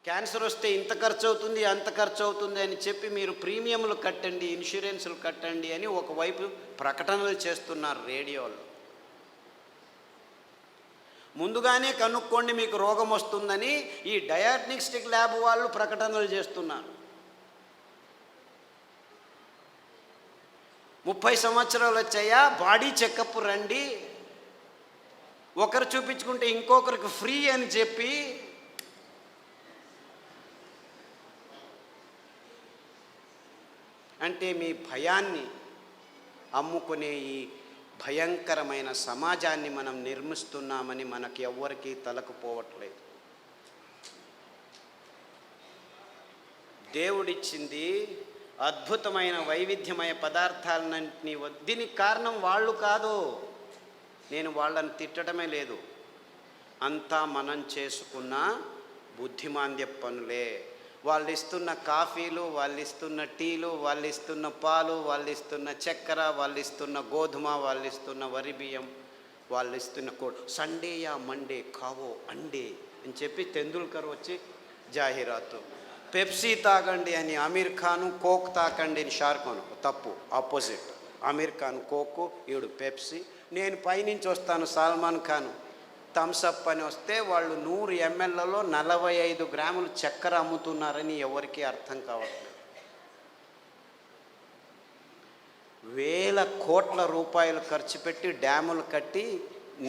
Cancer వస్తే ఇంత ఖర్చు అవుతుంది, అంత ఖర్చు అవుతుంది అని చెప్పి మీరు ప్రీమియంలు కట్టండి, ఇన్సూరెన్సులు కట్టండి అని ఒకవైపు ప్రకటనలు చేస్తున్నారు రేడియోలో. ముందుగానే కనుక్కోండి మీకు రోగం వస్తుందని ఈ డయాగ్నోస్టిక్ ల్యాబ్ వాళ్ళు ప్రకటనలు చేస్తున్నారు. 30 సంవత్సరాలు వచ్చాయా, బాడీ చెకప్ రండి, ఒకరు చూపించుకుంటే ఇంకొకరికి ఫ్రీ అని చెప్పి అంటే మీ భయాన్ని అమ్ముకునే ఈ భయంకరమైన సమాజాన్ని మనం నిర్మిస్తున్నామని మనకి ఎవ్వరికీ తలకుపోవట్లేదు. దేవుడిచ్చింది అద్భుతమైన వైవిధ్యమయ పదార్థాలన్నింటినీ. దీనికి కారణం వాళ్ళు కాదు, నేను వాళ్ళని తిట్టడమే లేదు, అంతా మనం చేసుకున్న బుద్ధిమాంద్య పనులే. వాళ్ళు ఇస్తున్న కాఫీలు, వాళ్ళు ఇస్తున్న టీలు, వాళ్ళు ఇస్తున్న పాలు, వాళ్ళు ఇస్తున్న చక్కెర, వాళ్ళు ఇస్తున్న గోధుమ, వాళ్ళు ఇస్తున్న వరి బియ్యం, వాళ్ళు ఇస్తున్న సండే యా మండే కావో అండే అని చెప్పి తెందుల్కర్ వచ్చి జాహీరాతు. పెప్సీ తాగండి అని అమీర్ ఖాను, కోక్ తాకండి అని షారుఖ్ ఖాన్. తప్పు, ఆపోజిట్. అమీర్ ఖాన్ కోకు, ఈవిడు పెప్సీ. నేను పైనుంచి వస్తాను సల్మాన్ ఖాన్ థమ్సప్ అని వస్తే వాళ్ళు 100 mlలో 45 గ్రాములు చక్కెర అమ్ముతున్నారని ఎవరికీ అర్థం కావట్లేదు. వేల కోట్ల రూపాయలు ఖర్చు పెట్టి డ్యాములు కట్టి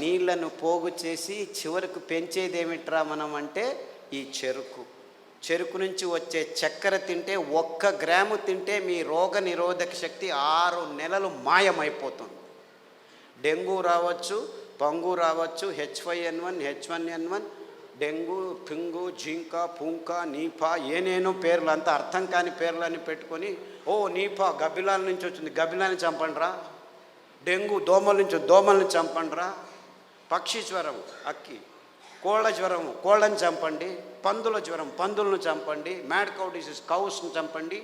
నీళ్లను పోగు చేసి చివరికి పెంచేది ఏమిట్రా మనం అంటే ఈ చెరుకు నుంచి వచ్చే చక్కెర తింటే 1 గ్రాము తింటే మీ రోగ నిరోధక శక్తి 6 నెలలు మాయమైపోతుంది. డెంగ్యూ రావచ్చు, పంగు రావచ్చు, H5N1, H1N1, డెంగ్యూ, పింగు, జింకా, పుంకా, నీపా, ఏనేనో పేర్లు, అంతా అర్థం కాని పేర్లని పెట్టుకొని నీపా గబ్బిలాల నుంచి వచ్చింది, గబ్బిలాన్ని చంపండిరా. డెంగ్యూ దోమల నుంచి, దోమల్ని చంపండిరా. పక్షి జ్వరం, అక్కి. కోళ్ళ జ్వరం, కోళ్ళని చంపండి. పందుల జ్వరం, పందులను చంపండి. మ్యాడ్ కౌ డిసీజ్, కౌస్ని చంపండి.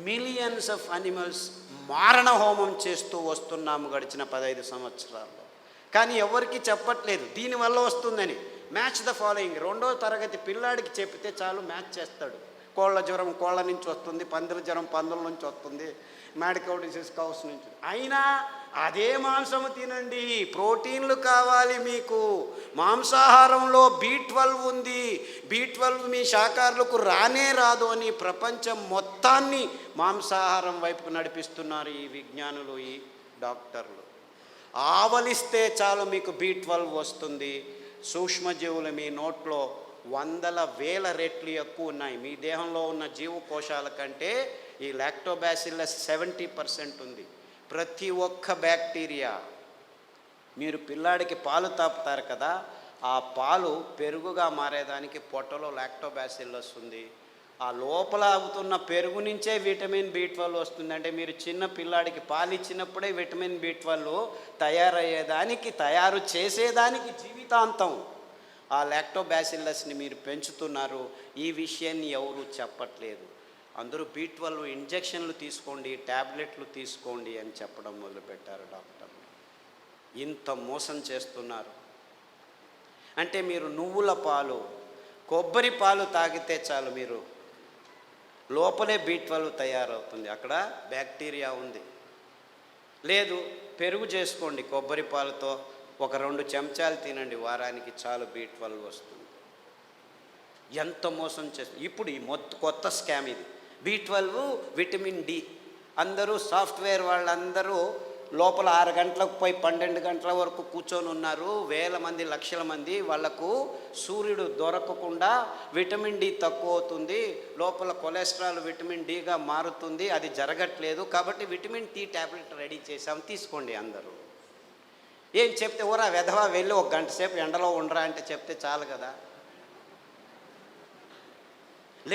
మిలియన్స్ ఆఫ్ అనిమల్స్ మారణ హోమం చేస్తూ వస్తున్నాము గడిచిన 15 సంవత్సరాల్లో. కానీ ఎవరికి చెప్పట్లేదు దీనివల్ల వస్తుందని. Match the following. 2వ తరగతి పిల్లాడికి చెప్తే చాలు, మ్యాచ్ చేస్తాడు. కోళ్ళ జ్వరం కోళ్ళ నుంచి వస్తుంది, పందుల జ్వరం పందుల నుంచి వస్తుంది, మ్యాడ్ కౌ డిసీజ్ కౌస్ నుంచి. అయినా అదే మాంసము తినండి, ప్రోటీన్లు కావాలి మీకు. మాంసాహారంలో B12 ఉంది, B12 మీ శాకాహారులకు రానే రాదు అని ప్రపంచం మొత్తాన్ని మాంసాహారం వైపుకు నడిపిస్తున్నారు ఈ విజ్ఞానులు, ఈ డాక్టర్లు. ఆవలిస్తే చాలు మీకు B12 వస్తుంది. సూక్ష్మజీవులు మీ నోట్లో 100,000 రెట్లు ఎక్కువ ఉన్నాయి. మీ దేహంలో ఉన్న జీవకోశాల కంటే ఈ లాక్టోబాసిల్లస్ 70% ఉంది. ప్రతి ఒక్క బ్యాక్టీరియా, మీరు పిల్లాడికి పాలు తాపుతారు కదా, ఆ పాలు పెరుగుగా మారేదానికి పొట్టలో లాక్టోబాసిల్లస్ ఉంది. ఆ లోపల అవుతున్న పెరుగు నుంచే విటమిన్ B12 వస్తుంది. అంటే మీరు చిన్న పిల్లాడికి పాలు ఇచ్చినప్పుడే విటమిన్ B12 తయారయ్యేదానికి, తయారు చేసేదానికి జీవితాంతం ఆ లాక్టోబాసిల్లస్ని మీరు పెంచుతున్నారు. ఈ విషయాన్ని ఎవరు చెప్పట్లేదు. అందరూ B12 ఇంజెక్షన్లు తీసుకోండి, ట్యాబ్లెట్లు తీసుకోండి అని చెప్పడం మొదలుపెట్టారు డాక్టర్లు. ఇంత మోసం చేస్తున్నారు. అంటే మీరు నువ్వుల పాలు, కొబ్బరి పాలు తాగితే చాలు, మీరు లోపలే B12 తయారవుతుంది, అక్కడ బ్యాక్టీరియా ఉంది. లేదు, పెరుగు చేసుకోండి కొబ్బరి పాలతో, ఒక 2 చెంచాలు తినండి వారానికి, చాలు B12 వస్తుంది. ఎంత మోసం చేస్తుంది. ఇప్పుడు ఈ కొత్త స్కామ్ ఇది. B12, vitamin D. అందరూ సాఫ్ట్వేర్ వాళ్ళందరూ లోపల 6 గంటలకు పోయి 12 గంటల వరకు కూర్చొని ఉన్నారు. వేల మంది, లక్షల మంది. వాళ్లకు సూర్యుడు దొరకకుండా విటమిన్ D తక్కువ అవుతుంది, లోపల కొలెస్ట్రాల్ విటమిన్ Dగా మారుతుంది. అది జరగట్లేదు కాబట్టి విటమిన్ D ట్యాబ్లెట్ రెడీ చేసాం, తీసుకోండి అందరూ. ఏం చెప్తే ఊరా వెధవా వెళ్ళి 1 గంట సేపు ఎండలో ఉండరా అంటే చెప్తే చాలు కదా.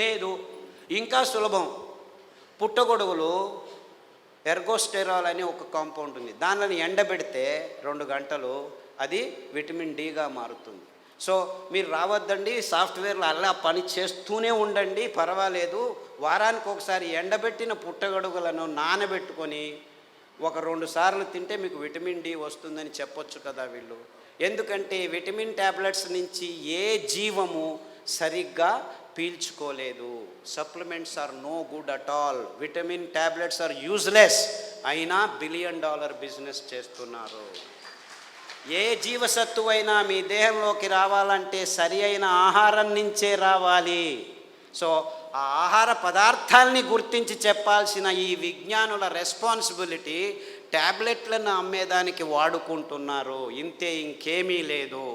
లేదు, ఇంకా సులభం. పుట్టగొడుగులు ఎర్గోస్టెరాల్ అని ఒక కాంపౌండ్ ఉంది, దానిని ఎండబెడితే 2 గంటలు అది విటమిన్ Dగా మారుతుంది. సో మీరు రావద్దండి, సాఫ్ట్వేర్లో అలా పని చేస్తూనే ఉండండి, పర్వాలేదు. వారానికి ఒకసారి ఎండబెట్టిన పుట్టగొడుగులను నానబెట్టుకొని 1-2 సార్లు తింటే మీకు విటమిన్ D వస్తుందని చెప్పొచ్చు కదా వీళ్ళు. ఎందుకంటే విటమిన్ ట్యాబ్లెట్స్ నుంచి ఏ జీవము సరిగ్గా పీల్చుకోలేదు. Supplements are no good at all. Vitamin tablets are useless. అయినా $1 బిలియన్ బిజినెస్ చేస్తున్నారు. ఏ జీవసత్తువు అయినా మీ దేహంలోకి రావాలంటే సరి అయిన ఆహారం నుంచే రావాలి. సో ఆ ఆహార పదార్థాలని గుర్తించి చెప్పాల్సిన ఈ విజ్ఞానుల రెస్పాన్సిబిలిటీ ట్యాబ్లెట్లను అమ్మేదానికి వాడుకుంటున్నారు. ఇంతే, ఇంకేమీ లేదు.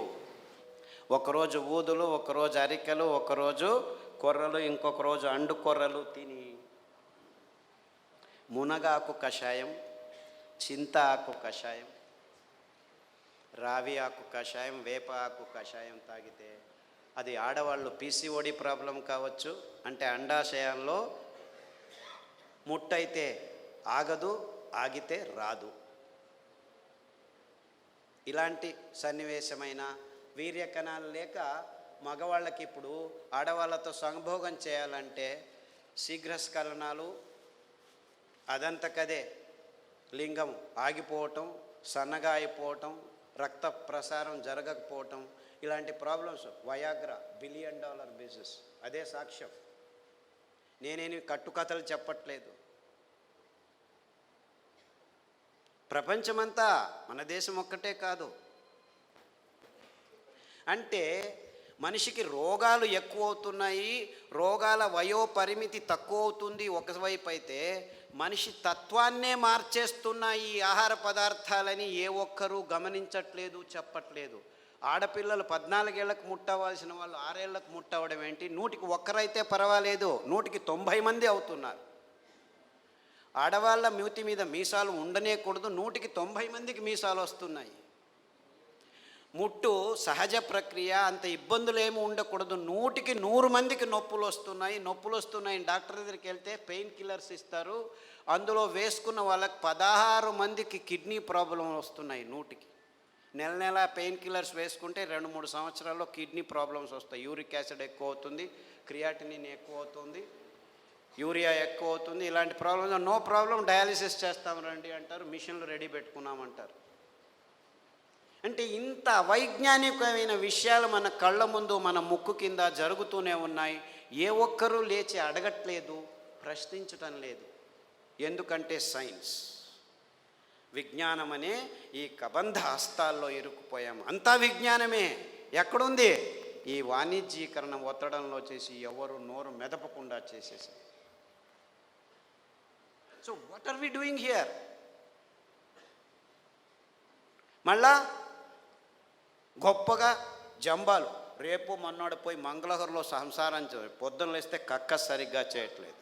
ఒకరోజు ఊదులు, ఒకరోజు అరికెలు, ఒకరోజు కొర్రలు, ఇంకొక రోజు అండు కొర్రలు తిని మునగాకు కషాయం, చింత ఆకు కషాయం, రావి ఆకు కషాయం, వేప ఆకు కషాయం తాగితే అది ఆడవాళ్ళు పీసీఓడి ప్రాబ్లం కావచ్చు, అంటే అండాశయంలో ముట్టయితే ఆగదు, ఆగితే రాదు. ఇలాంటి సన్నివేశమైన వీర్యకణాలు లేక మగవాళ్ళకి ఇప్పుడు ఆడవాళ్ళతో సంభోగం చేయాలంటే శీఘ్రస్ఖలనాలు, అదంతకదే లింగం ఆగిపోవటం, సన్నగా అయిపోవటం, రక్త ప్రసారం జరగకపోవటం, ఇలాంటి ప్రాబ్లమ్స్. Viagra $1 billion business. అదే సాక్ష్యం. నేనేమి కట్టుకథలు చెప్పట్లేదు. ప్రపంచమంతా, మన దేశం ఒక్కటే కాదు. అంటే మనిషికి రోగాలు ఎక్కువ అవుతున్నాయి, రోగాల వయోపరిమితి తక్కువ అవుతుంది ఒకవైపు అయితే, మనిషి తత్వాన్నే మార్చేస్తున్నాయి ఈ ఆహార పదార్థాలని ఏ ఒక్కరూ గమనించట్లేదు, చెప్పట్లేదు. ఆడపిల్లలు 14 ఏళ్లకు ముట్టవలసిన వాళ్ళు 6 ఏళ్లకు ముట్టవడం ఏంటి? 100కి 1 పర్వాలేదు, 100కి 90 మంది అవుతున్నారు. ఆడవాళ్ళ మూతి మీద మీసాలు ఉండనేకూడదు, 100కి 90 మందికి మీసాలు వస్తున్నాయి. ముట్టు సహజ ప్రక్రియ, అంత ఇబ్బందులు ఏమి ఉండకూడదు, 100కి 100 మందికి నొప్పులు వస్తున్నాయి. డాక్టర్ దగ్గరికి వెళ్తే పెయిన్ కిల్లర్స్ ఇస్తారు, అందులో వేసుకున్న వాళ్ళకి 16 మందికి కిడ్నీ ప్రాబ్లం వస్తున్నాయి. 100కి నెల పెయిన్ కిల్లర్స్ వేసుకుంటే 2-3 సంవత్సరాల్లో కిడ్నీ ప్రాబ్లమ్స్ వస్తాయి. యూరిక్ యాసిడ్ ఎక్కువ అవుతుంది, క్రియాటినిన్ ఎక్కువ అవుతుంది, యూరియా ఎక్కువ అవుతుంది. ఇలాంటి ప్రాబ్లమ్స్ నో ప్రాబ్లం, డయాలిసిస్ చేస్తాం రండి అంటారు, మిషన్లు రెడీ పెట్టుకున్నామంటారు. అంటే ఇంత అవైజ్ఞానికమైన విషయాలు మన కళ్ళ ముందు, మన ముక్కు కింద జరుగుతూనే ఉన్నాయి. ఏ ఒక్కరూ లేచి అడగట్లేదు, ప్రశ్నించటం లేదు. ఎందుకంటే సైన్స్, విజ్ఞానం అనే ఈ కబంధ హస్తాల్లో ఇరుక్కుపోయాము. అంతా విజ్ఞానమే. ఎక్కడుంది? ఈ వాణిజ్యీకరణ ఒత్తడంలో చేసి ఎవరు నోరు మెదపకుండా చేసేసారు. So what are we doing here? మళ్ళా గొప్పగా జంబాలు, రేపు మొన్నోడు పోయి మంగళగిరిలో సంసారం పొద్దున్న లేస్తే కక్కస్ సరిగ్గా చేయట్లేదు.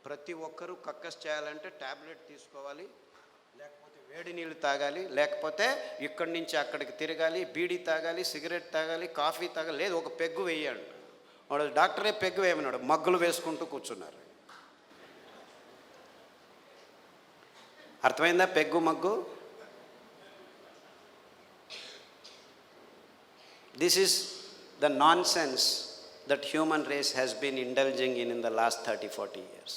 ప్రతి ఒక్కరూ కక్కస్ చేయాలంటే ట్యాబ్లెట్ తీసుకోవాలి, లేకపోతే వేడి నీళ్ళు తాగాలి, లేకపోతే ఇక్కడి నుంచి అక్కడికి తిరగాలి, బీడీ తాగాలి, సిగరెట్ తాగాలి, కాఫీ తాగాలి, లేదు ఒక పెగ్గు వేయాడు. వాడు డాక్టరే పెగ్గు వేయమన్నాడు, మగ్గులు వేసుకుంటూ కూర్చున్నారు. అర్థమైందా peg mug? This is the nonsense that human race has been indulging in the last 30-40 years.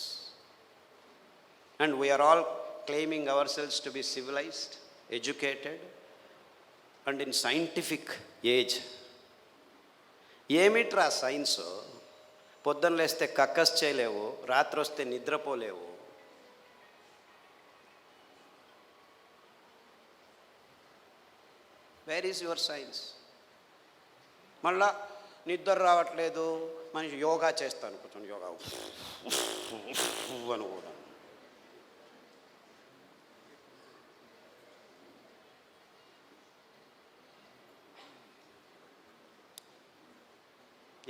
And we are all claiming ourselves to be civilized, educated, and in scientific age. ఏమిట్రా science? పొద్దున్న లేస్తే కక్కస్ చేయలేవు, రాత్రి వస్తే నిద్రపోలేవు. Where is your science? మళ్ళా నిద్ర రావట్లేదు, మనిషి యోగా చేస్తాను, కూర్చొని యోగా అని కూడా.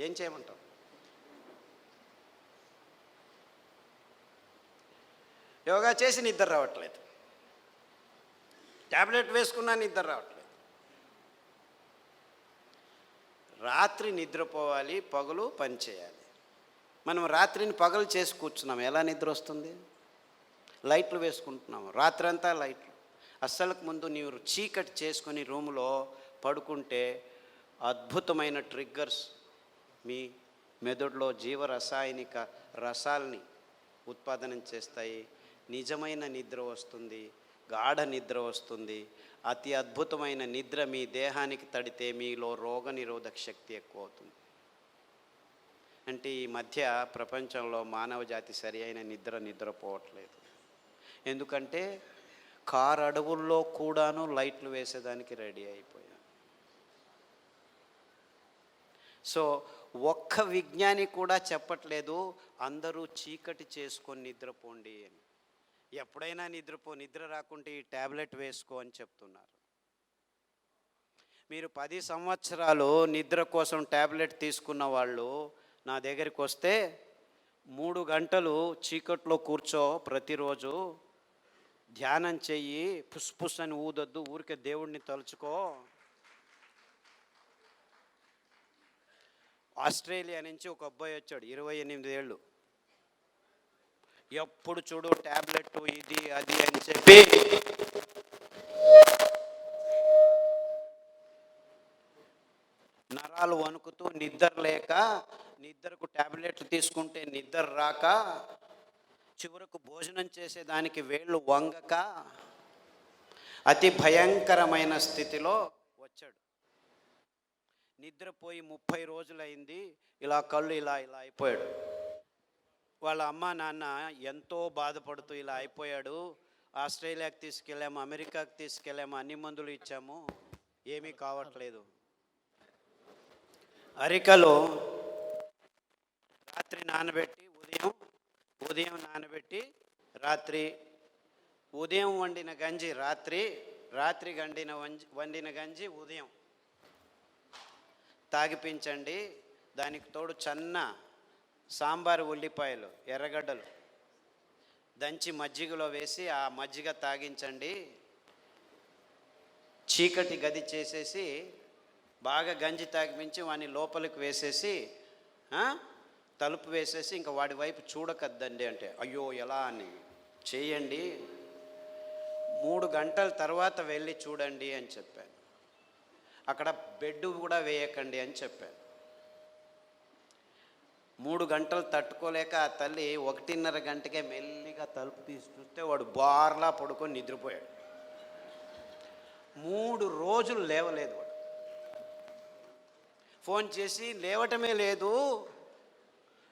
ఏం చేయమంటాం? యోగా చేసి నిద్ర రావట్లేదు, ట్యాబ్లెట్ వేసుకున్నా నిద్ర రావట్లేదు. రాత్రి నిద్రపోవాలి, పగలు పని చేయాలి. మనం రాత్రిని పగలు చేసి కూర్చున్నాం, ఎలా నిద్ర వస్తుంది? లైట్లు వేసుకుంటున్నాము, రాత్రంతా లైట్లు. అస్సలకు ముందు నీవు చీకటి చేసుకొని రూములో పడుకుంటే అద్భుతమైన ట్రిగ్గర్స్ మీ మెదడులో జీవరసాయనిక రసాల్ని ఉత్పాదనం చేస్తాయి. నిజమైన నిద్ర వస్తుంది, గాఢ నిద్ర వస్తుంది. అతి అద్భుతమైన నిద్ర మీ దేహానికి తడితే మీలో రోగనిరోధక శక్తి ఎక్కువ అవుతుంది. అంటే ఈ మధ్య ప్రపంచంలో మానవ జాతి సరి అయిన నిద్రపోవట్లేదు. ఎందుకంటే కారు అడవుల్లో కూడాను లైట్లు వేసేదానికి రెడీ అయిపోయాం. సో ఒక్క విజ్ఞాని కూడా చెప్పట్లేదు అందరూ చీకటి చేసుకొని నిద్రపోండి అని. ఎప్పుడైనా నిద్ర రాకుంటే ఈ ట్యాబ్లెట్ వేసుకో అని చెప్తున్నారు. మీరు 10 సంవత్సరాలు నిద్ర కోసం ట్యాబ్లెట్ తీసుకున్న వాళ్ళు నా దగ్గరికి వస్తే 3 గంటలు చీకట్లో కూర్చో, ప్రతిరోజు ధ్యానం చెయ్యి, పుస్ అని ఊదొద్దు, ఊరికే దేవుడిని తలుచుకో. ఆస్ట్రేలియా నుంచి ఒక అబ్బాయి వచ్చాడు, 28 ఏళ్ళు. ఎప్పుడు చూడు ట్యాబ్లెట్ ఇది అది అని చెప్పి నరాలు వణుకుతూ నిద్ర లేక, నిద్రకు ట్యాబ్లెట్లు తీసుకుంటే నిద్ర రాక, చివరకు భోజనం చేసేదానికి వేళ్ళు వంగక అతి భయంకరమైన స్థితిలో వచ్చాడు. నిద్రపోయి 30 రోజులైంది. ఇలా కళ్ళు ఇలా అయిపోయాడు. వాళ్ళ అమ్మ నాన్న ఎంతో బాధపడుతూ ఇలా అయిపోయాడు, ఆస్ట్రేలియాకి తీసుకెళ్ళాము, అమెరికాకి తీసుకెళ్ళాము, అన్ని మందులు ఇచ్చాము, ఏమీ కావట్లేదు. అరికలో రాత్రి నానబెట్టి ఉదయం నానబెట్టి ఉదయం వండిన గంజి రాత్రి వండిన గంజి ఉదయం తాగిపించండి. దానికి తోడు చన్న సాంబారు ఉల్లిపాయలు, ఎర్రగడ్డలు దంచి మజ్జిగలో వేసి ఆ మజ్జిగ తాగించండి. చీకటి గది చేసేసి బాగా గంజి తాగిపించి వాడిని లోపలికి వేసేసి తలుపు వేసేసి ఇంకా వాడి వైపు చూడకద్దండి అంటే, అయ్యో ఎలా అని చేయండి, 3 గంటల తర్వాత వెళ్ళి చూడండి అని చెప్పాను. అక్కడ బెడ్ కూడా వేయకండి అని చెప్పాను. 3 గంటలు తట్టుకోలేక ఆ తల్లి 1:30 గంటకే మెల్లిగా తలుపు తీసి చూస్తే వాడు బార్లా పడుకొని నిద్రపోయాడు. 3 రోజులు లేవలేదు. వాడు ఫోన్ చేసి లేవటమే లేదు,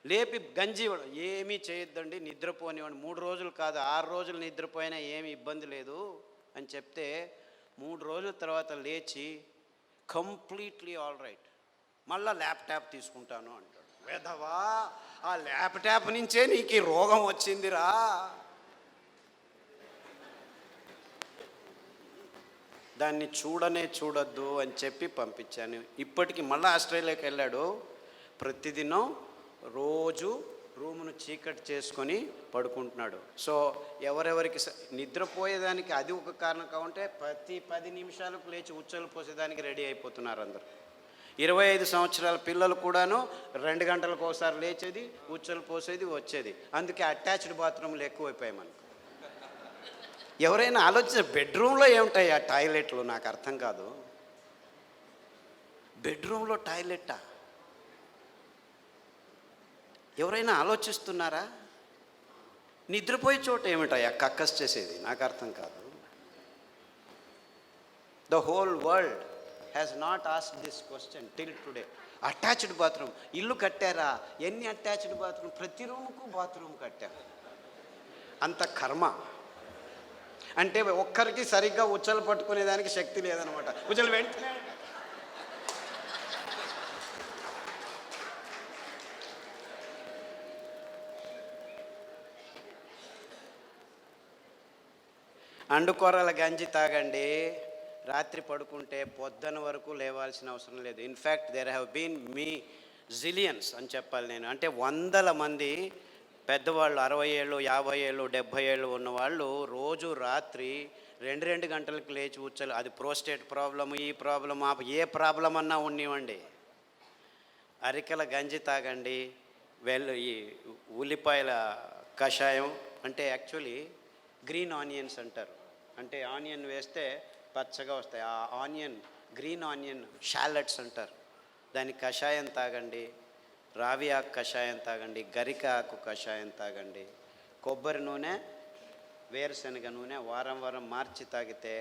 లేపి గంజి ఏమీ చేయొద్దండి, నిద్రపోనివాడు, 3 రోజులు కాదు 6 రోజులు నిద్రపోయినా ఏమి ఇబ్బంది లేదు అని చెప్తే 3 రోజుల తర్వాత లేచి కంప్లీట్లీ ఆల్ రైట్, మళ్ళీ ల్యాప్టాప్ తీసుకుంటాను అంటాడు. వేధవా, ఆ ల్యాప్టాప్ నుంచే నీకు ఈ రోగం వచ్చిందిరా. దాన్ని చూడొద్దు అని చెప్పి పంపించాను. ఇప్పటికి మళ్ళీ ఆస్ట్రేలియాకి వెళ్ళాడు. ప్రతిదినం రోజు రూమును చీకటి చేసుకొని పడుకుంటున్నాడు. సో ఎవరెవరికి నిద్రపోయేదానికి అది ఒక కారణం కావంటే ప్రతి 10 నిమిషాలకు లేచి ఉచ్చలు పోసేదానికి రెడీ అయిపోతున్నారు అందరు. 25 సంవత్సరాల పిల్లలు కూడాను 2 గంటలకు ఒకసారి లేచేది, ఉచ్చలు పోసేది, వచ్చేది. అందుకే అటాచ్డ్ బాత్రూమ్లు ఎక్కువైపోయాయి మనకు. ఎవరైనా ఆలోచించ, బెడ్రూమ్లో ఏముంటాయి ఆ టాయిలెట్లు? నాకు అర్థం కాదు. బెడ్రూమ్లో టాయిలెట్టా? ఎవరైనా ఆలోచిస్తున్నారా? నిద్రపోయే చోట ఏమిటాయా కక్కస్ చేసేది? నాకు అర్థం కాదు. The whole world has not asked this question till today. Attached bathroom ఇల్లు కట్టారా? ఎన్ని అటాచ్డ్ బాత్రూమ్? ప్రతి రూముకు బాత్రూమ్ కట్టారు. అంత కర్మ. అంటే ఒక్కరికి సరిగ్గా ఉచ్చలు పట్టుకునేదానికి శక్తి లేదనమాట. ఉచ్చలు వెంటనే అండుకొర్రల గంజి తాగండి, రాత్రి పడుకుంటే పొద్దున వరకు లేవాల్సిన అవసరం లేదు. In fact there have been zillions అని చెప్పాలి నేను. అంటే 100 మంది పెద్దవాళ్ళు, 60 ఏళ్ళు 50 ఏళ్ళు 70 ఏళ్ళు ఉన్నవాళ్ళు రోజు రాత్రి 2 గంటలకు లేచి ఉచ్చలు, అది ప్రోస్టేట్ ప్రాబ్లము, ఈ ప్రాబ్లమ్, ఏ ప్రాబ్లం అన్నా ఉన్నివ్వండి, అరికల గంజి తాగండి. ఈ ఉల్లిపాయల కషాయం, అంటే యాక్చువల్లీ గ్రీన్ ఆనియన్స్ అంటారు. అంటే ఆనియన్ వేస్తే పచ్చగా వస్తాయి. ఆ ఆనియన్, గ్రీన్ ఆనియన్ షాలెట్స్ అంటారు. దాని కషాయం తాగండి, రావి ఆకు కషాయం తాగండి, గరిక ఆకు కషాయం తాగండి. కొబ్బరి నూనె, వేరుశనగ నూనె వారం మార్చి తాగితే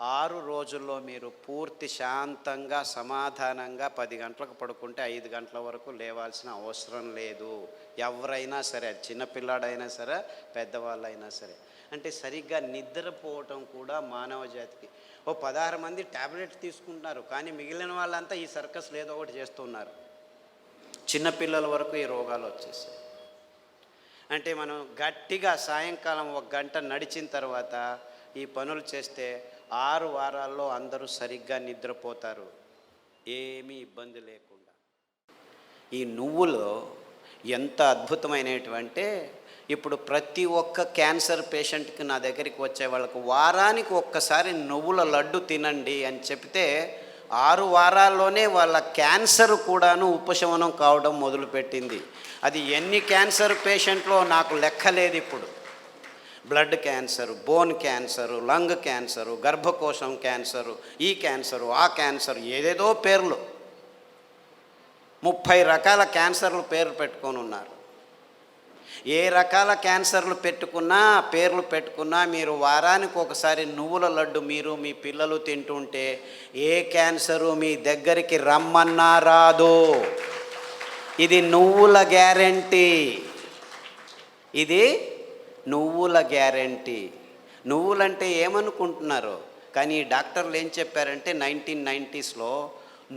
6 రోజుల్లో మీరు పూర్తి శాంతంగా సమాధానంగా 10 గంటలకు పడుకుంటే 5 గంటల వరకు లేవాల్సిన అవసరం లేదు. ఎవరైనా సరే, చిన్నపిల్లాడైనా సరే, పెద్దవాళ్ళైనా సరే. అంటే సరిగ్గా నిద్రపోవటం కూడా మానవ జాతికి. 16 మంది ట్యాబ్లెట్ తీసుకుంటున్నారు, కానీ మిగిలిన వాళ్ళంతా ఈ సర్కస్లు ఏదో ఒకటి చేస్తున్నారు. చిన్నపిల్లల వరకు ఈ రోగాలు వచ్చేసాయి. అంటే మనం గట్టిగా సాయంకాలం 1 గంట నడిచిన తర్వాత ఈ పనులు చేస్తే 6 వారాల్లో అందరూ సరిగ్గా నిద్రపోతారు, ఏమీ ఇబ్బంది లేకుండా. ఈ నువ్వులు ఎంత అద్భుతమైనటువంటి, ఇప్పుడు ప్రతి ఒక్క క్యాన్సర్ పేషెంట్కి నా దగ్గరికి వచ్చే వాళ్ళకు వారానికి ఒక్కసారి నువ్వుల లడ్డు తినండి అని చెప్తే 6 వారాల్లోనే వాళ్ళ క్యాన్సర్ కూడాను ఉపశమనం కావడం మొదలుపెట్టింది. అది ఎన్ని క్యాన్సర్ పేషెంట్లో నాకు లెక్కలేదు. ఇప్పుడు blood cancer, bone cancer, lung cancer, గర్భకోశం క్యాన్సరు, ఈ క్యాన్సరు, ఆ క్యాన్సరు, ఏదేదో పేర్లు, 30 రకాల క్యాన్సర్లు పేర్లు పెట్టుకొని ఉన్నారు. ఏ రకాల క్యాన్సర్లు పేర్లు పెట్టుకున్నా మీరు వారానికి ఒకసారి నువ్వుల లడ్డు మీరు మీ పిల్లలు తింటుంటే ఏ క్యాన్సరు మీ దగ్గరికి రమ్మన్నా రాదు. ఇది నువ్వుల గ్యారెంటీ. ఇది నువ్వుల గ్యారెంటీ. నువ్వులంటే ఏమనుకుంటున్నారు? కానీ డాక్టర్లు ఏం చెప్పారంటే 1990స్లో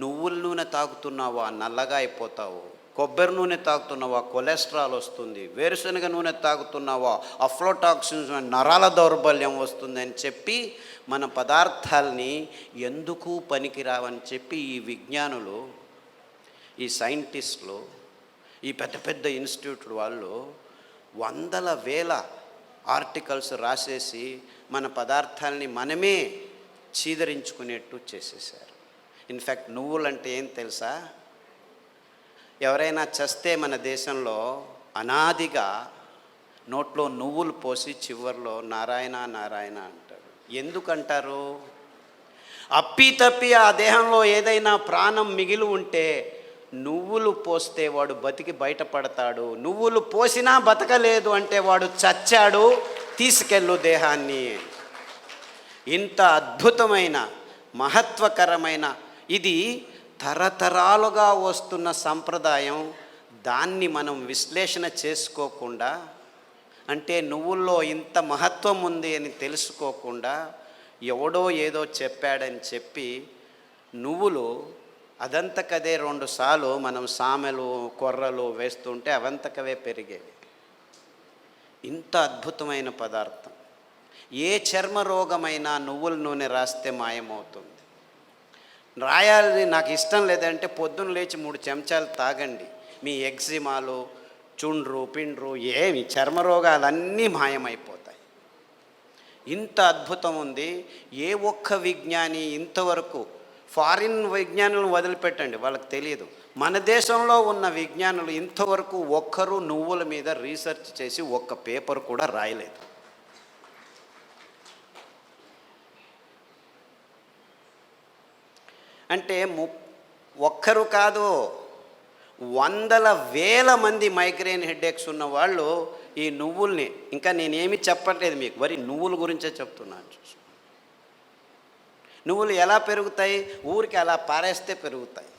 నువ్వుల నూనె తాగుతున్నావా నల్లగా అయిపోతావు, కొబ్బరి నూనె తాగుతున్నావా కొలెస్ట్రాల్ వస్తుంది, వేరుశనగ నూనె తాగుతున్నావా అఫ్లోటాక్సిన్స్ నరాల దౌర్బల్యం వస్తుంది అని చెప్పి మన పదార్థాలని ఎందుకు పనికిరావని చెప్పి ఈ విజ్ఞానులు, ఈ సైంటిస్టులు, ఈ పెద్ద పెద్ద ఇన్స్టిట్యూట్ వాళ్ళు వందల వేల ఆర్టికల్స్ రాసేసి మన పదార్థాలని మనమే చీదరించుకునేట్టు చేసేసారు. ఇన్ఫ్యాక్ట్ నువ్వులంటే ఏం తెలుసా? ఎవరైనా చస్తే మన దేశంలో అనాదిగా నోట్లో నువ్వులు పోసి చివర్లో నారాయణ నారాయణ అంటారు. ఎందుకంటారు? అప్పి ఆ దేహంలో ఏదైనా ప్రాణం మిగిలి ఉంటే నువ్వులు పోస్తే వాడు బతికి బయటపడతాడు, నువ్వులు పోసినా బతకలేదు అంటే వాడు చచ్చాడు, తీసుకెళ్ళు దేహాన్ని. ఇంత అద్భుతమైన మహత్వకరమైన ఇది తరతరాలుగా వస్తున్న సంప్రదాయం. దాన్ని మనం విశ్లేషణ చేసుకోకుండా, అంటే నువ్వుల్లో ఇంత మహత్వం ఉంది అని తెలుసుకోకుండా ఎవడో ఏదో చెప్పాడని చెప్పి నువ్వులు అదంతకదే 2 సార్లు మనం సామెలు కొర్రలు వేస్తుంటే అవంతకవే పెరిగేవి. ఇంత అద్భుతమైన పదార్థం. ఏ చర్మ రోగమైనా నువ్వుల నూనె రాస్తే మాయమవుతుంది. రాయాలి నాకు ఇష్టం లేదంటే పొద్దున్న లేచి 3 చెంచాలు తాగండి, మీ ఎగ్జిమాలు, చుండ్రు పిండ్రు ఏమి చర్మ రోగాలన్నీ మాయమైపోతాయి. ఇంత అద్భుతం ఉంది. ఏ ఒక్క విజ్ఞాని ఇంతవరకు, ఫారిన్ విజ్ఞానులను వదిలిపెట్టండి, వాళ్ళకి తెలియదు, మన దేశంలో ఉన్న విజ్ఞానులు ఇంతవరకు ఒక్కరు నువ్వుల మీద రీసెర్చ్ చేసి ఒక్క పేపర్ కూడా రాయలేదు. అంటే ఒక్కరు కాదు, వందల వేల మంది మైగ్రేన్ హెడేక్స్ ఉన్న వాళ్ళు ఈ నువ్వుల్ని, ఇంకా నేనేమి చెప్పట్లేదు మీకు, వరి నువ్వుల గురించే చెప్తున్నాను. నువ్వులు ఎలా పెరుగుతాయి? ఊరికి అలా పారేస్తే పెరుగుతాయి.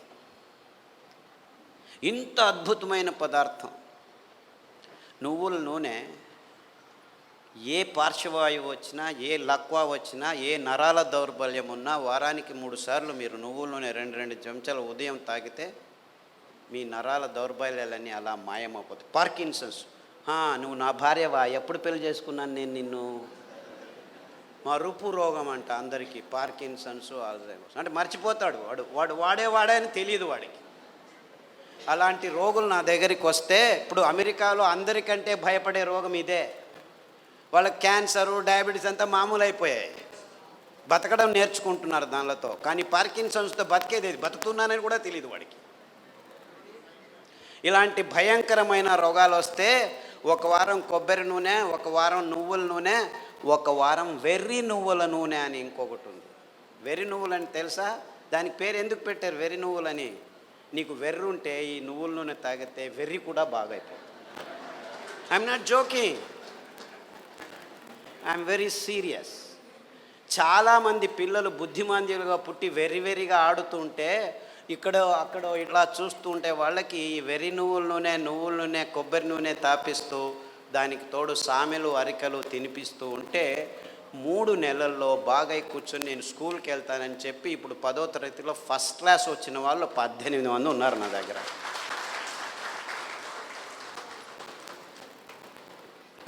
ఇంత అద్భుతమైన పదార్థం నువ్వుల నూనె. ఏ పార్శ్వవాయువు వచ్చినా, ఏ లక్వా వచ్చినా, ఏ నరాల దౌర్బల్యం ఉన్నా వారానికి 3 సార్లు మీరు నువ్వుల నూనె 2 చెంచాలు ఉదయం తాగితే మీ నరాల దౌర్బల్యాలన్నీ అలా మాయమైపోతాయి. పార్కిన్సన్స్, నువ్వు నా భార్యవా, ఎప్పుడు పెళ్లి చేసుకున్నాను నేను నిన్ను, మరుపు రోగం అంట అందరికీ, పార్కిన్సన్స్, ఆల్జైమర్స్. అంటే మర్చిపోతాడు వాడు వాడే అని తెలియదు వాడికి. అలాంటి రోగులు నా దగ్గరికి వస్తే, ఇప్పుడు అమెరికాలో అందరికంటే భయపడే రోగం ఇదే. వాళ్ళకి క్యాన్సరు, డయాబెటీస్ అంతా మామూలు అయిపోయాయి, బతకడం నేర్చుకుంటున్నారు దానిలతో. కానీ పార్కిన్సన్స్తో బతికేది, బతుకుతున్నానని కూడా తెలియదు వాడికి. ఇలాంటి భయంకరమైన రోగాలు వస్తే 1 వారం కొబ్బరి నూనె, 1 వారం నువ్వుల నూనె, 1 వారం వెర్రి నువ్వుల నూనె అని ఇంకొకటి ఉంది. వెర్రి నువ్వులు అని తెలుసా? దానికి పేరు ఎందుకు పెట్టారు వెర్రి నువ్వులని? నీకు వెర్రి ఉంటే ఈ నువ్వుల నూనె తాగితే వెర్రి కూడా బాగైపోతుంది. I'm not joking, I'm very serious. చాలామంది పిల్లలు బుద్ధిమాంద్యులుగా పుట్టి వెర్రిగా ఆడుతుంటే ఇక్కడ అక్కడ ఇట్లా చూస్తుంటే వాళ్ళకి వెర్రి నువ్వుల నూనె కొబ్బరి నూనె తాపిస్తూ దానికి తోడు సామెలు అరికలు తినిపిస్తూ ఉంటే 3 నెలల్లో బాగా కూర్చొని నేను స్కూల్కి వెళ్తానని చెప్పి ఇప్పుడు 10వ తరగతిలో ఫస్ట్ క్లాస్ వచ్చిన వాళ్ళు 18 మంది ఉన్నారు నా దగ్గర.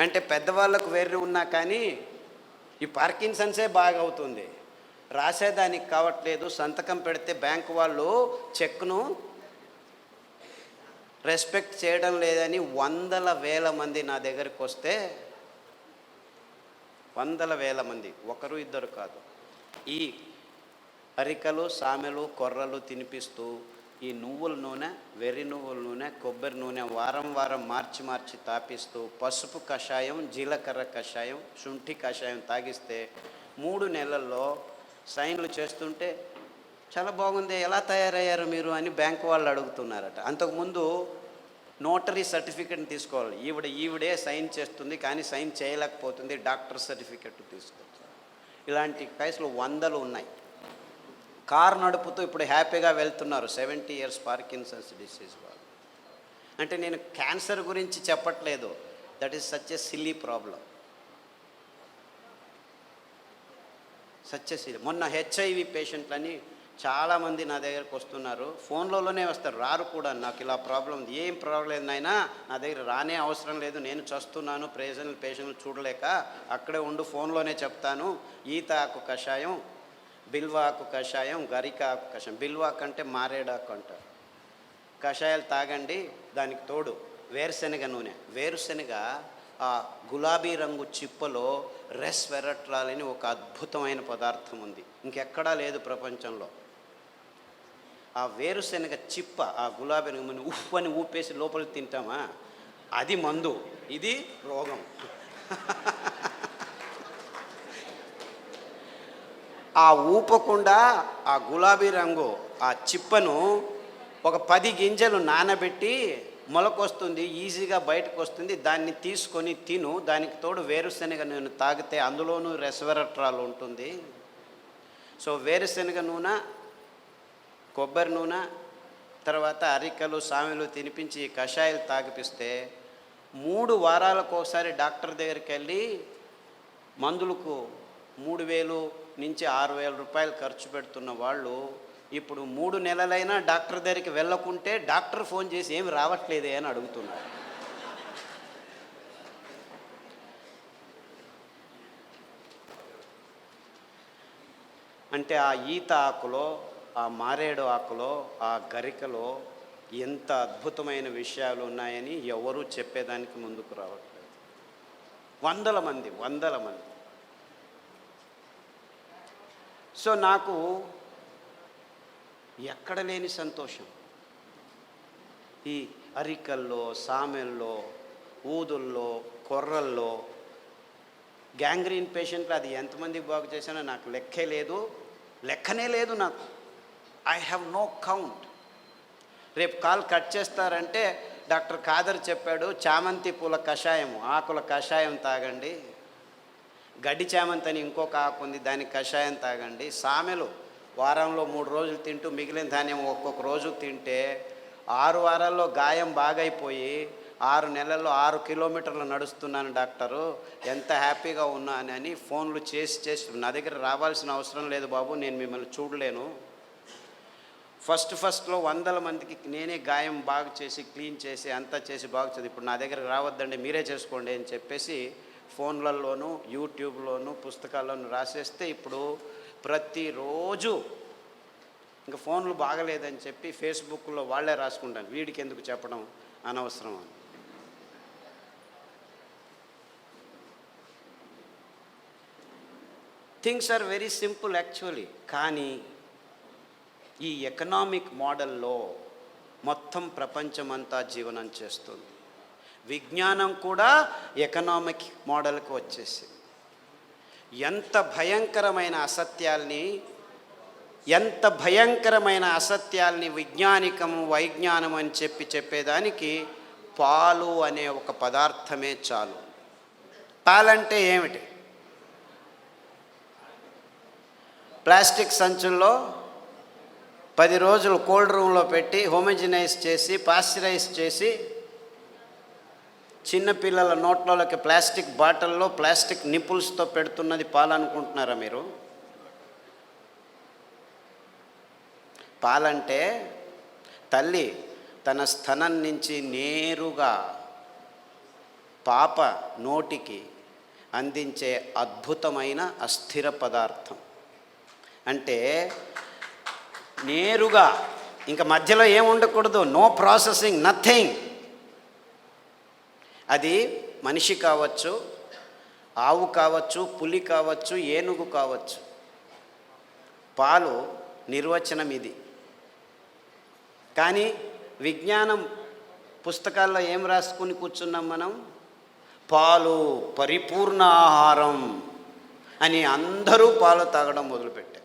అంటే పెద్దవాళ్ళకు వెర్రి ఉన్నా కానీ ఈ పార్కిన్సన్సే బాగా అవుతుంది, రాసేదానికి కావట్లేదు. సంతకం పెడితే బ్యాంకు వాళ్ళు చెక్ను రెస్పెక్ట్ చేయడం లేదని 100,000 మంది నా దగ్గరికి వస్తే 100,000 మంది, ఒకరు ఇద్దరు కాదు, ఈ అరికలు సామెలు కొర్రలు తినిపిస్తూ ఈ నువ్వుల నూనె వెర్రి నువ్వుల నూనె కొబ్బరి నూనె వారం మార్చి తాపిస్తూ పసుపు కషాయం జీలకర్ర కషాయం శుంఠి కషాయం తాగిస్తే 3 నెలల్లో సైన్లు చేస్తుంటే చాలా బాగుంది, ఎలా తయారయ్యారు మీరు అని బ్యాంకు వాళ్ళు అడుగుతున్నారట. అంతకుముందు నోటరీ సర్టిఫికెట్ని తీసుకోవాలి, ఈవిడే సైన్ చేస్తుంది కానీ సైన్ చేయలేకపోతుంది, డాక్టర్ సర్టిఫికెట్ తీసుకోవచ్చు. ఇలాంటి కేసులు 100 ఉన్నాయి. కారు నడుపుతూ ఇప్పుడు హ్యాపీగా వెళ్తున్నారు 70 years పార్కిన్సన్స్ డిసీజ్ వాళ్ళు. అంటే నేను క్యాన్సర్ గురించి చెప్పట్లేదు, that is such a silly problem, such a silly. మొన్న HIV పేషెంట్లని చాలామంది నా దగ్గరకు వస్తున్నారు, ఫోన్లోనే వస్తారు, రారు కూడా. నాకు ఇలా ప్రాబ్లం ఉంది, ఏం ప్రాబ్లం లేదు నాయనా, నా దగ్గర రానే అవసరం లేదు, నేను చస్తున్నాను పేషెంట్లు చూడలేక, అక్కడే ఉండు ఫోన్లోనే చెప్తాను. ఈత ఆకు కషాయం, బిల్వాకు కషాయం, గరిక ఆకు కషాయం, బిల్వాకు అంటే మారేడాకు అంటారు, కషాయాలు తాగండి. దానికి తోడు వేరుశనగ నూనె, వేరుశనగ ఆ గులాబీ రంగు చిప్పలో రెస్వెరట్రాల్ అని ఒక అద్భుతమైన పదార్థం ఉంది, ఇంకెక్కడా లేదు ప్రపంచంలో. ఆ వేరుశనగ చిప్ప ఆ గులాబీ రంగు ఉఫ్ అని ఊపేసి లోపలికి తింటామా, అది మందు, ఇది రోగం. ఆ ఊపకుండా ఆ గులాబీ రంగు ఆ చిప్పను ఒక 10 గింజలు నానబెట్టి మొలకొస్తుంది, ఈజీగా బయటకు వస్తుంది, దాన్ని తీసుకొని తిను. దానికి తోడు వేరుశనగ నూనె తాగితే అందులోనూ రెస్వెరట్రాల్ ఉంటుంది. సో వేరుశనగ నూనె కొబ్బరి నూనె తర్వాత అరికలు సామెలు తినిపించి కషాయాలు తాగిపిస్తే 3 వారాలకు ఒకసారి డాక్టర్ దగ్గరికి వెళ్ళి మందులకు 3,000 నుంచి 6,000 రూపాయలు ఖర్చు పెడుతున్న వాళ్ళు ఇప్పుడు 3 నెలలైనా డాక్టర్ దగ్గరికి వెళ్ళకుంటే డాక్టర్ ఫోన్ చేసి ఏమి రావట్లేదే అని అడుగుతున్నారు. అంటే ఆ ఈత ఆకులో ఆ మారేడు ఆకులో ఆ గరికలో ఎంత అద్భుతమైన విషయాలు ఉన్నాయని ఎవరూ చెప్పేదానికి ముందుకు రావట్లేదు. 100 మంది. సో నాకు ఎక్కడ లేని సంతోషం, ఈ అరికల్లో సామెల్లో ఊదుల్లో కొర్రల్లో గ్యాంగ్రీన్ పేషెంట్లు అది ఎంతమందికి బాగు చేశానో నాకు లెక్కనే లేదు నాకు. I have no count. రేపు కాల్ కట్ చేస్తారంటే డాక్టర్ ఖాదర్ చెప్పాడు చామంతి పూల కషాయం ఆకుల కషాయం తాగండి, గడ్డి చామంతి అని ఇంకొక ఆకు ఉంది దానికి కషాయం తాగండి, సామెలు వారంలో 3 రోజులు తింటూ మిగిలిన ధాన్యం ఒక్కొక్క రోజు తింటే 6 వారాల్లో గాయం బాగైపోయి 6 నెలల్లో 6 కిలోమీటర్లు నడుస్తున్నాను డాక్టరు, ఎంత హ్యాపీగా ఉన్నానని ఫోన్లు చేసి నా దగ్గర రావాల్సిన అవసరం లేదు బాబు, నేను మిమ్మల్ని చూడలేను. ఫస్ట్లో 100 మందికి నేనే గాయం బాగు చేసి క్లీన్ చేసి అంతా చేసి బాగు చేసి ఇప్పుడు నా దగ్గరకు రావద్దండి మీరే చేసుకోండి అని చెప్పేసి ఫోన్లలోనూ యూట్యూబ్లోనూ పుస్తకాల్లోనూ రాసేస్తే ఇప్పుడు ప్రతిరోజు ఇంకా ఫోన్లు బాగలేదని చెప్పి ఫేస్బుక్లో వాళ్ళే రాసుకుంటాను, వీడికి ఎందుకు చెప్పడం అనవసరం అని. Things are very simple actually. కానీ ఈ ఎకనామిక్ మోడల్లో మొత్తం ప్రపంచమంతా జీవనం చేస్తుంది. విజ్ఞానం కూడా ఎకనామిక్ మోడల్కి వచ్చేసింది. ఎంత భయంకరమైన అసత్యాల్ని విజ్ఞానికము వైజ్ఞానం అని చెప్పేదానికి పాలు అనే ఒక పదార్థమే చాలు. పాలంటే ఏమిటి? ప్లాస్టిక్ సంచుల్లో 10 రోజులు కోల్డ్ రూమ్లో పెట్టి హోమోజినైజ్ చేసి పాశ్చరైజ్ చేసి చిన్నపిల్లల నోట్లలోకి ప్లాస్టిక్ బాటిల్లో ప్లాస్టిక్ నిపుల్స్తో పెడుతున్నది పాలనుకుంటున్నారా మీరు? పాలంటే తల్లి తన స్తనం నుంచి నేరుగా పాప నోటికి అందించే అద్భుతమైన అస్థిర పదార్థం. అంటే నేరుగా, ఇంకా మధ్యలో ఏం ఉండకూడదు, నో ప్రాసెసింగ్, నథింగ్. అది మనిషి కావచ్చు, ఆవు కావచ్చు, పులి కావచ్చు, ఏనుగు కావచ్చు. పాలు నిర్వచనం ఇది. కానీ విజ్ఞానం పుస్తకాల్లో ఏం రాసుకుని కూర్చున్నాం మనం? పాలు పరిపూర్ణ ఆహారం అని అందరూ పాలు తాగడం మొదలుపెట్టారు.